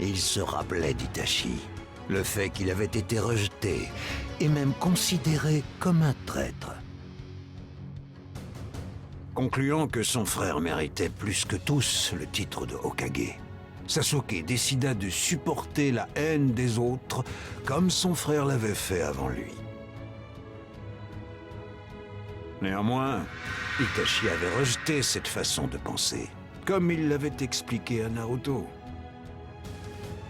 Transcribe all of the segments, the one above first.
Et il se rappelait d'Itachi. Le fait qu'il avait été rejeté et même considéré comme un traître. Concluant que son frère méritait plus que tous le titre de Hokage, Sasuke décida de supporter la haine des autres comme son frère l'avait fait avant lui. Néanmoins, Itachi avait rejeté cette façon de penser, comme il l'avait expliqué à Naruto.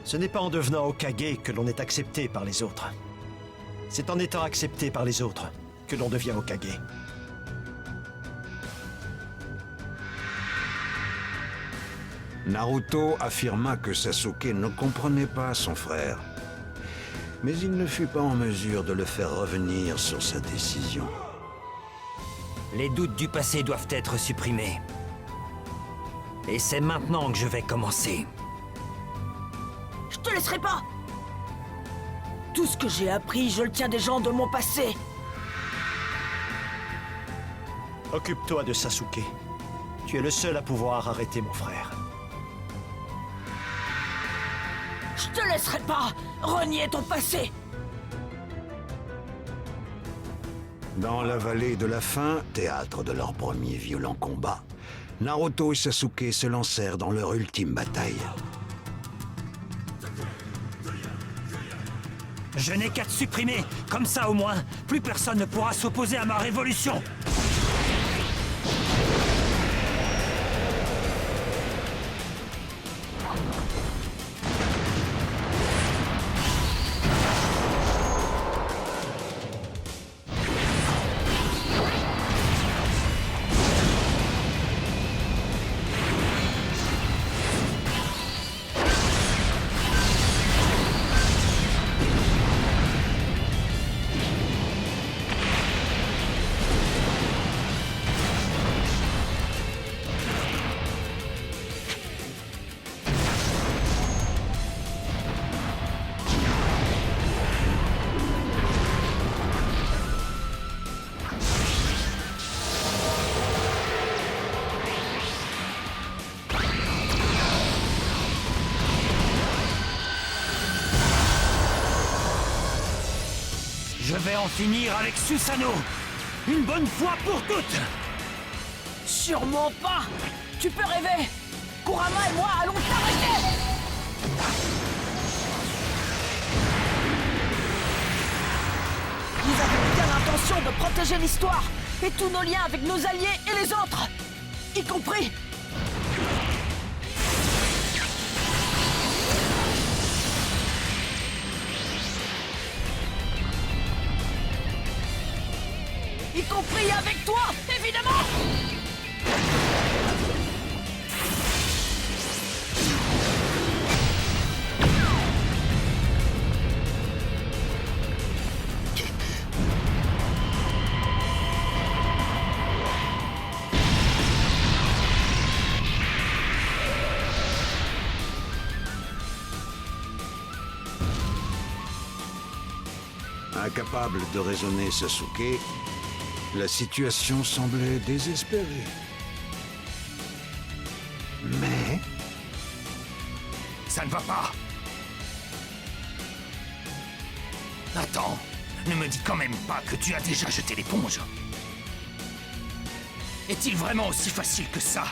Ce n'est pas en devenant Hokage que l'on est accepté par les autres. C'est en étant accepté par les autres que l'on devient Hokage. Naruto affirma que Sasuke ne comprenait pas son frère. Mais il ne fut pas en mesure de le faire revenir sur sa décision. Les doutes du passé doivent être supprimés. Et c'est maintenant que je vais commencer. Je te laisserai pas! Tout ce que j'ai appris, je le tiens des gens de mon passé. Occupe-toi de Sasuke. Tu es le seul à pouvoir arrêter mon frère. Je te laisserai pas renier ton passé. Dans la vallée de la faim, théâtre de leur premier violent combat, Naruto et Sasuke se lancèrent dans leur ultime bataille. Je n'ai qu'à te supprimer. Comme ça, au moins, plus personne ne pourra s'opposer à ma révolution. Je vais en finir avec Susanoo. Une bonne fois pour toutes. Sûrement pas! Tu peux rêver! Kurama et moi allons t'arrêter! Nous avons bien l'intention de protéger l'histoire et tous nos liens avec nos alliés et les autres, y compris... Y compris avec toi, évidemment! Incapable de raisonner Sasuke, la situation semblait désespérée. Mais... Ça ne va pas. Attends, ne me dis quand même pas que tu as déjà jeté l'éponge. Est-il vraiment aussi facile que ça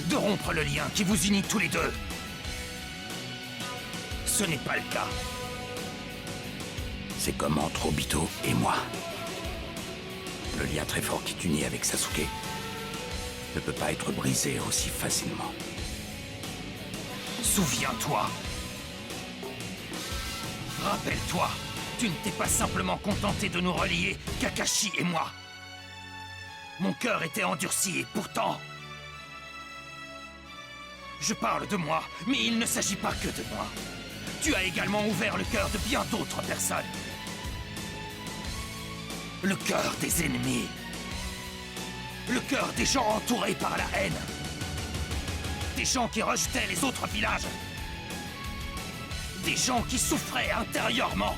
de rompre le lien qui vous unit tous les deux? Ce n'est pas le cas. C'est comme entre Obito et moi. Le lien très fort qui t'unit avec Sasuke ne peut pas être brisé aussi facilement. Souviens-toi. Rappelle-toi, tu ne t'es pas simplement contenté de nous relier, Kakashi et moi. Mon cœur était endurci et pourtant... Je parle de moi, mais il ne s'agit pas que de moi. Tu as également ouvert le cœur de bien d'autres personnes. Le cœur des ennemis. Le cœur des gens entourés par la haine. Des gens qui rejetaient les autres villages. Des gens qui souffraient intérieurement.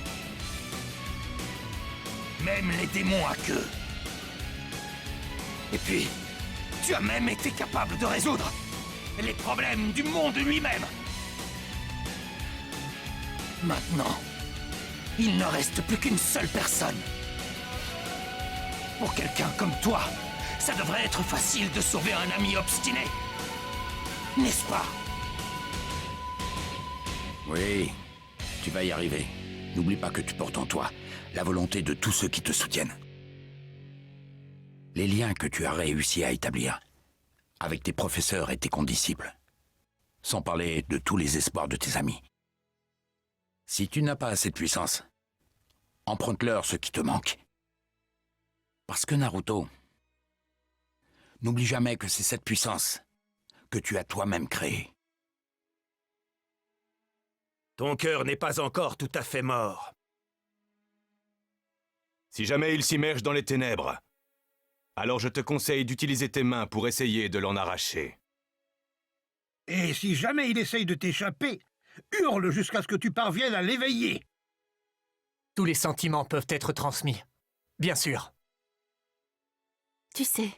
Même les démons à queue. Et puis, tu as même été capable de résoudre les problèmes du monde lui-même. Maintenant, il ne reste plus qu'une seule personne. Pour quelqu'un comme toi, ça devrait être facile de sauver un ami obstiné. N'est-ce pas? Oui, tu vas y arriver. N'oublie pas que tu portes en toi la volonté de tous ceux qui te soutiennent. Les liens que tu as réussi à établir avec tes professeurs et tes condisciples, sans parler de tous les espoirs de tes amis. Si tu n'as pas assez de puissance, emprunte-leur ce qui te manque. Parce que Naruto, n'oublie jamais que c'est cette puissance que tu as toi-même créée. Ton cœur n'est pas encore tout à fait mort. Si jamais il s'immerge dans les ténèbres, alors je te conseille d'utiliser tes mains pour essayer de l'en arracher. Et si jamais il essaye de t'échapper, hurle jusqu'à ce que tu parviennes à l'éveiller. Tous les sentiments peuvent être transmis. Bien sûr. Tu sais,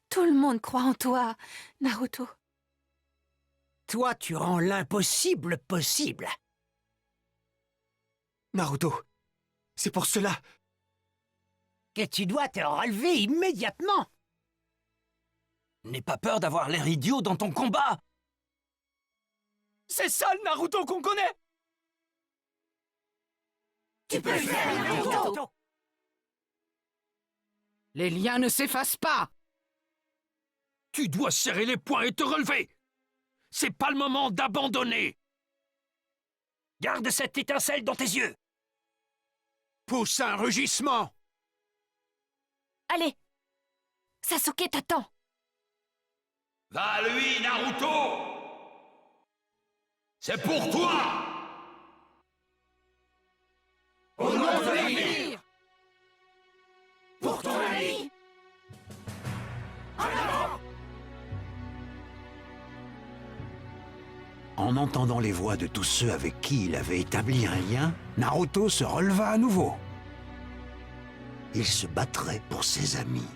tout le monde croit en toi, Naruto. Toi, tu rends l'impossible possible. Naruto, c'est pour cela que tu dois te relever immédiatement. N'aie pas peur d'avoir l'air idiot dans ton combat. C'est ça le Naruto qu'on connaît. Tu peux le faire, Naruto. Les liens ne s'effacent pas. Tu dois serrer les poings et te relever. C'est pas le moment d'abandonner. Garde cette étincelle dans tes yeux. Pousse un rugissement. Allez, Sasuke t'attend. Va à lui, Naruto. C'est pour toi. Au nom de l'avenir. Pour ton ami. En entendant les voix de tous ceux avec qui il avait établi un lien, Naruto se releva à nouveau. Il se battrait pour ses amis.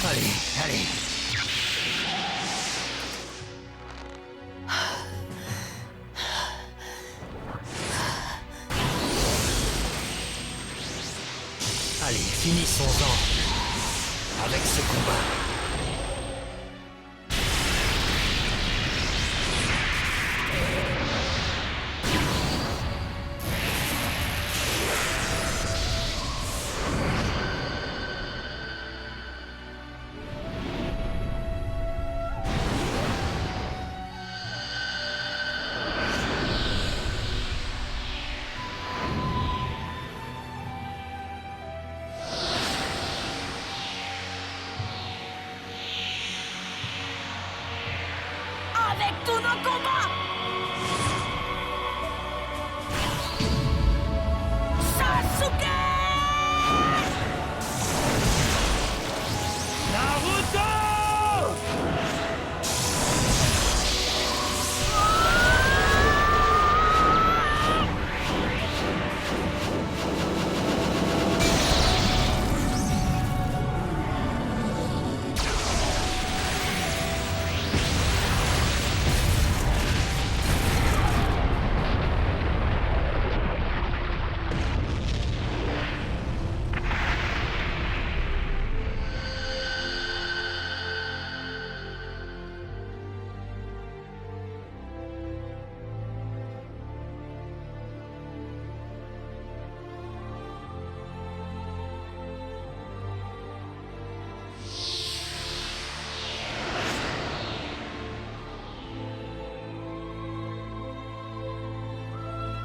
Allez, allez. Allez, finissons-en avec ce combat. tous nos combats! Sasuke!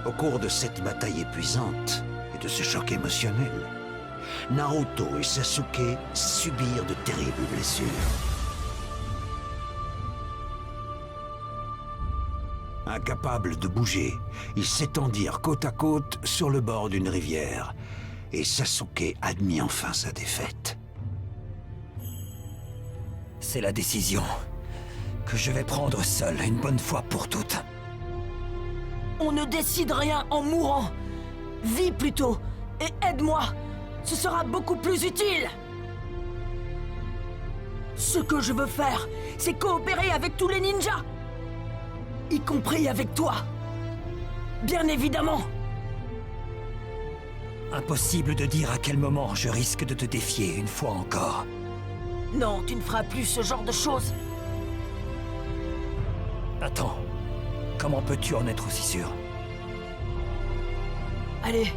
Au cours de cette bataille épuisante et de ce choc émotionnel, Naruto et Sasuke subirent de terribles blessures. Incapables de bouger, ils s'étendirent côte à côte sur le bord d'une rivière, et Sasuke admit enfin sa défaite. C'est la décision que je vais prendre seul, une bonne fois pour toutes. On ne décide rien en mourant. Vis plutôt, et aide-moi. Ce sera beaucoup plus utile. Ce que je veux faire, c'est coopérer avec tous les ninjas. Y compris avec toi. Bien évidemment. Impossible de dire à quel moment je risque de te défier une fois encore. Non, tu ne feras plus ce genre de choses. Attends, comment peux-tu en être aussi sûr? Allez,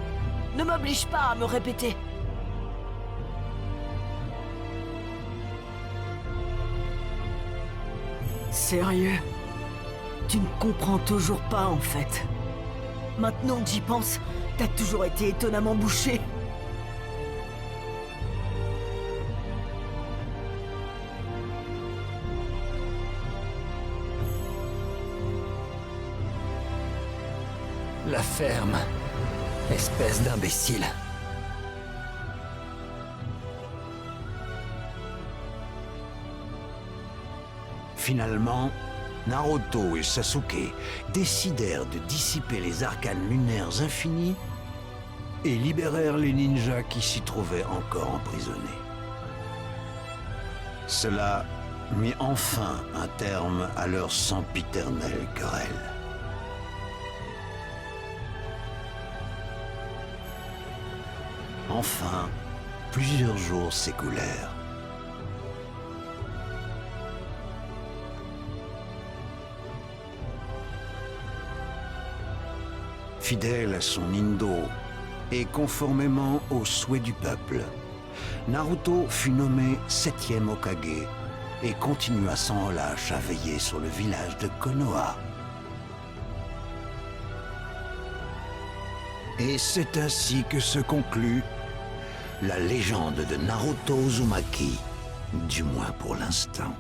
ne m'oblige pas à me répéter. Sérieux? Tu ne comprends toujours pas, en fait. Maintenant que j'y pense, t'as toujours été étonnamment bouché. La ferme, espèce d'imbécile. Finalement, Naruto et Sasuke décidèrent de dissiper les arcanes lunaires infinis et libérèrent les ninjas qui s'y trouvaient encore emprisonnés. Cela mit enfin un terme à leur sempiternelle querelle. Enfin, plusieurs jours s'écoulèrent. Fidèle à son Indo et conformément aux souhaits du peuple, Naruto fut nommé 7e Hokage et continua sans relâche à veiller sur le village de Konoha. Et c'est ainsi que se conclut la légende de Naruto Uzumaki, du moins pour l'instant.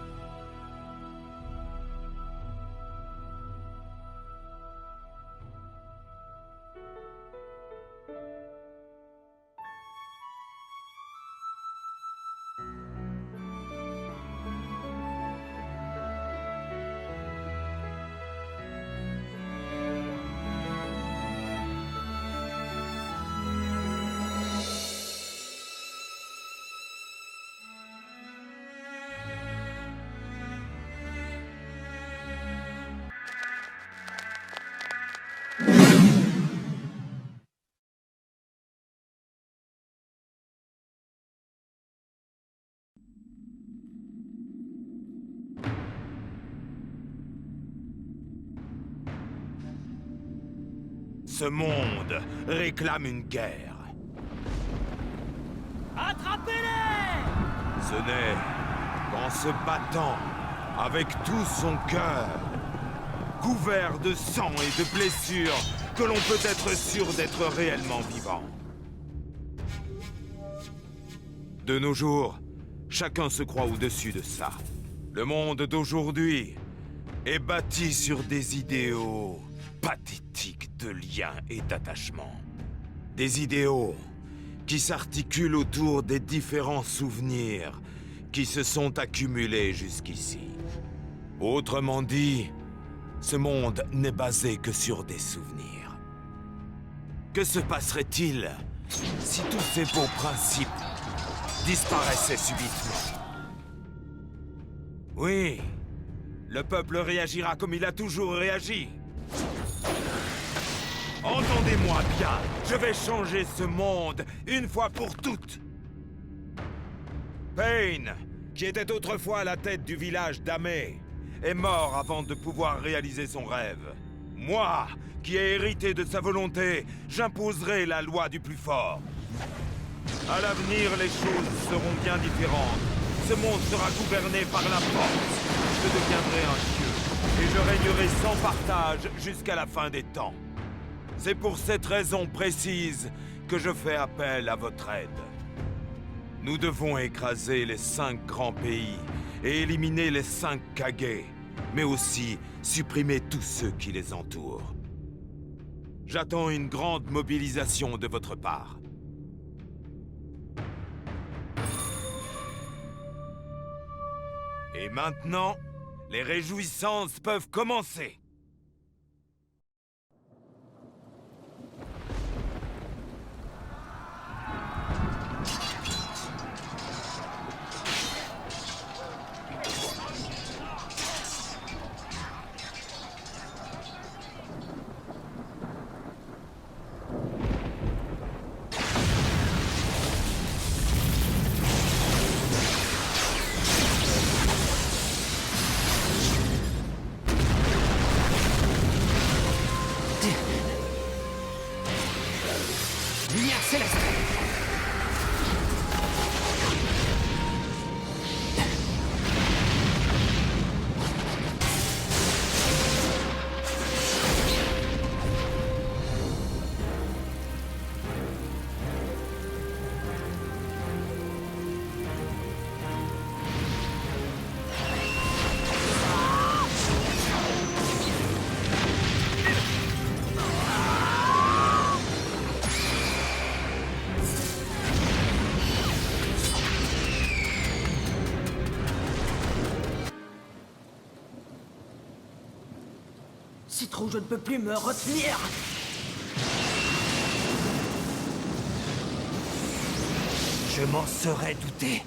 Ce monde réclame une guerre. Attrapez-les! Ce n'est qu'en se battant avec tout son cœur, couvert de sang et de blessures, que l'on peut être sûr d'être réellement vivant. De nos jours, chacun se croit au-dessus de ça. Le monde d'aujourd'hui est bâti sur des idéaux pathétiques de lien et d'attachement. Des idéaux qui s'articulent autour des différents souvenirs qui se sont accumulés jusqu'ici. Autrement dit, ce monde n'est basé que sur des souvenirs. Que se passerait-il si tous ces beaux principes disparaissaient subitement? Oui, le peuple réagira comme il a toujours réagi. Entendez-moi bien, je vais changer ce monde une fois pour toutes. Pain, qui était autrefois à la tête du village d'Amé, est mort avant de pouvoir réaliser son rêve. Moi, qui ai hérité de sa volonté, j'imposerai la loi du plus fort. À l'avenir, les choses seront bien différentes. Ce monde sera gouverné par la force. Je deviendrai un dieu, et je régnerai sans partage jusqu'à la fin des temps. C'est pour cette raison précise que je fais appel à votre aide. Nous devons écraser les 5 grands pays et éliminer les 5 Kage, mais aussi supprimer tous ceux qui les entourent. J'attends une grande mobilisation de votre part. Et maintenant, les réjouissances peuvent commencer. Lumière céleste. Citron, je ne peux plus me retenir. Je m'en serais douté.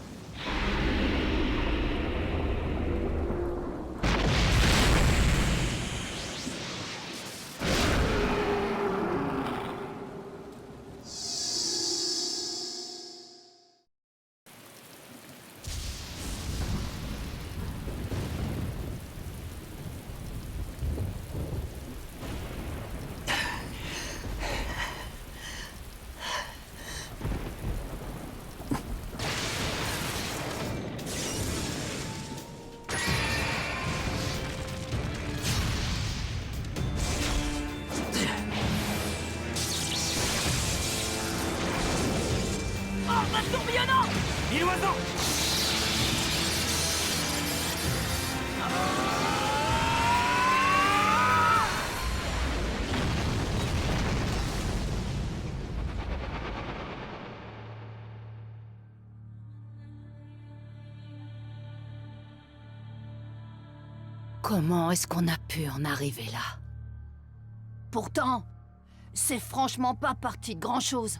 Tourbillonnant! Mille oiseaux! Comment est-ce qu'on a pu en arriver là? Pourtant, c'est franchement pas parti de grand-chose.